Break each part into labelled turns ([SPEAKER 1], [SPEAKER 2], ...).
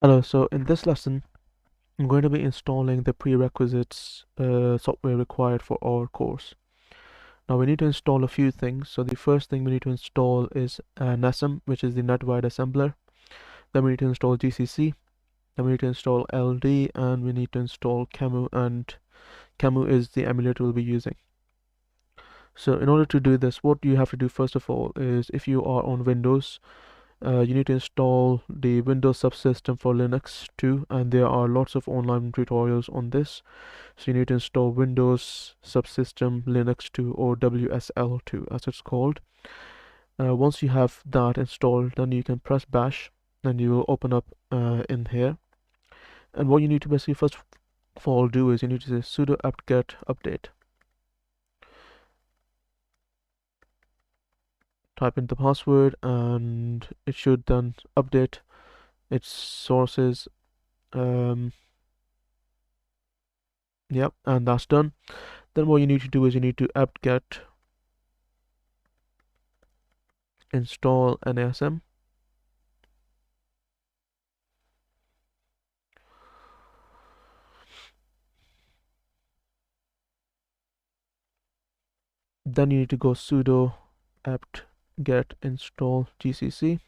[SPEAKER 1] Hello, so in this lesson, I'm going to be installing the prerequisites software required for our course. Now we need to install a few things. So the first thing we need to install is NASM, which is the NetWide Assembler. Then we need to install GCC. Then we need to install LD, and we need to install Camu, and Camu is the emulator we'll be using. So in order to do this, what you have to do first of all is, if you are on Windows, you need to install the Windows subsystem for Linux too, and there are lots of online tutorials on this. So you need to install Windows subsystem Linux 2, or WSL2 as it's called. Once you have that installed, then you can press bash and you will open up in here. And what you need to basically first of all do is you need to say sudo apt-get update. Type in the password and it should then update its sources. Yep, and that's done. Then what you need to do is you need to apt-get install NASM. Then you need to go sudo apt-get install GCC.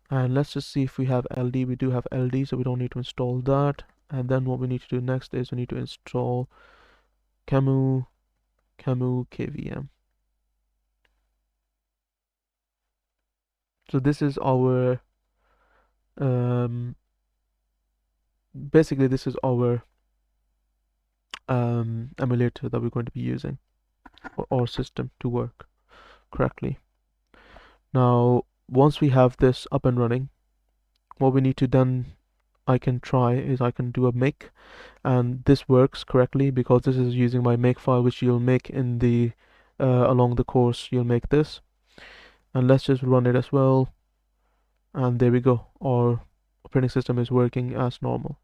[SPEAKER 1] And let's just see if we have LD. We do have LD, so we don't need to install that. And then what we need to do next is we need to install Camu KVM. So this is our basically this is our emulator that we're going to be using for our system to work correctly. Now, once we have this up and running, what we need to then I can do a make, and this works correctly because this is using my make file, which you'll make in the along the course. You'll make this, and let's just run it as well, and there we go. Our operating system is working as normal.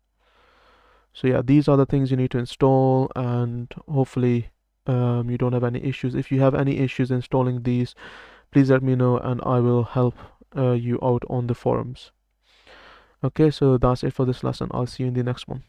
[SPEAKER 1] So yeah, these are the things you need to install, and hopefully you don't have any issues. If you have any issues installing these, please let me know and I will help you out on the forums. Okay, so that's it for this lesson. I'll see you in the next one.